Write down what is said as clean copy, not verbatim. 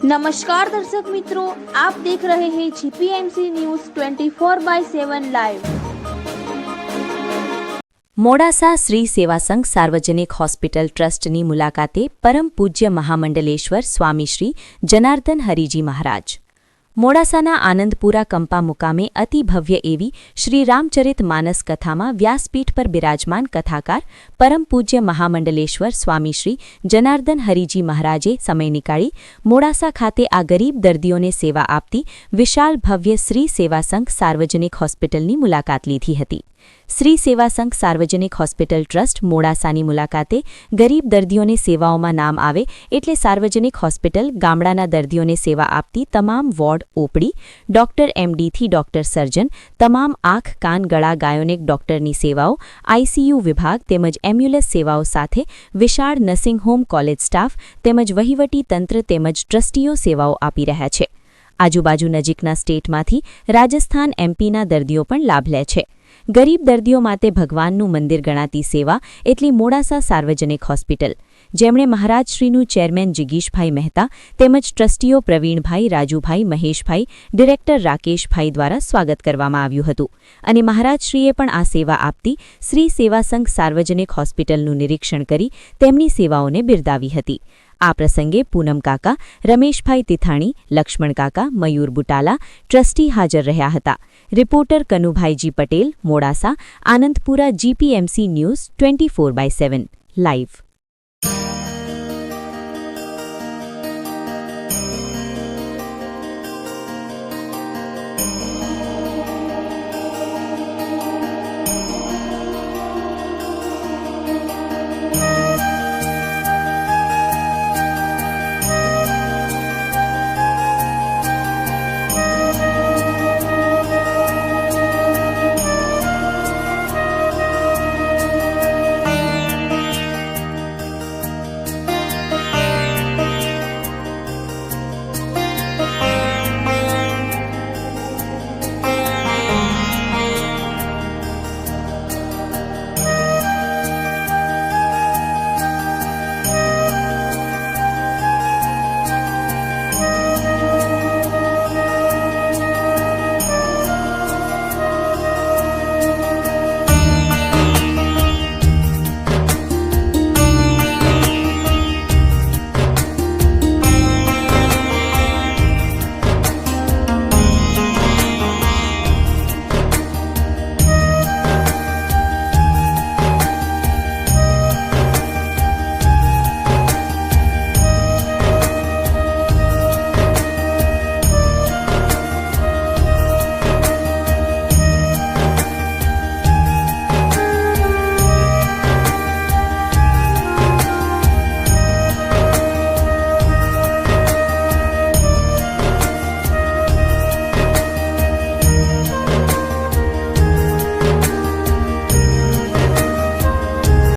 नमस्कार दर्शक मित्रों, आप देख रहे हैं GPMC news 24/7 live. Modasa Shri Sevasangh Sarvajanik hospital ટ્રસ્ટની મુલાકાતે પરમ પૂજ્ય મહામંડલેશ્વર સ્વામી શ્રી જનાર્દન હરિજી મહારાજ। મોડાસાના આનંદપુરા કંપા મુકામે અતિ ભવ્ય એવી શ્રી રામચરિત માનસ કથામાં વ્યાસપીઠ પર બિરાજમાન કથાકાર પરમ પૂજ્ય મહામંડલેશ્વર સ્વામી શ્રી જનાર્દન હરિજી મહારાજે સમય નીકાળી મોડાસા ખાતે આ ગરીબ દર્દીઓને સેવા આપતી વિશાળ ભવ્ય શ્રી સેવાસંઘ સાર્વજનિક હોસ્પિટલની મુલાકાત લીધી હતી। શ્રી સેવાસંઘ સાર્વજનિક હોસ્પિટલ ટ્રસ્ટ મોડાસાની મુલાકાતે ગરીબ દર્દીઓને સેવાઓમાં નામ આવે એટલે સાર્વજનિક હોસ્પિટલ ગામડાના દર્દીઓને સેવા આપતી તમામ વોર્ડ ઓપડી ડોક્ટર એમડીથી ડોક્ટર સર્જન તમામ આંખ કાન ગળા ગાયોનિક ડોક્ટરની સેવાઓ આઈસીયુ વિભાગ તેમજ એમ્બ્યુલન્સ સેવાઓ સાથે વિશાળ નર્સિંગ હોમ કોલેજ સ્ટાફ તેમજ વહીવટી તંત્ર તેમજ ટ્રસ્ટીઓ સેવાઓ આપી રહ્યા છે। આજુબાજુ નજીકના સ્ટેટમાંથી રાજસ્થાન એમપીના દર્દીઓ પણ લાભ લે છે। ગરીબ દર્દીઓ માટે ભગવાનનું મંદિર ગણાતી સેવા એટલી મોડાસા સાર્વજનિક હોસ્પિટલ, જેમણે મહારાજશ્રીનું ચેરમેન જિગીશભાઈ મહેતા તેમજ ટ્રસ્ટીઓ પ્રવીણભાઈ, રાજુભાઈ, મહેશભાઈ, ડિરેક્ટર રાકેશભાઈ દ્વારા સ્વાગત કરવામાં આવ્યું હતું અને મહારાજશ્રીએ પણ આ સેવા આપતી શ્રી સેવાસંઘ સાર્વજનિક હોસ્પિટલનું નિરીક્ષણ કરી તેમની સેવાઓને બિરદાવી હતી। આ પ્રસંગે પૂનમ કાકા, રમેશભાઈ તિથાણી, લક્ષ્મણ કાકા, મયુર બુટાલા ટ્રસ્ટી હાજર રહ્યા હતા। Reporter Kanubhaiji Patel, Modasa, Anandpura, GPMC news 24/7 live.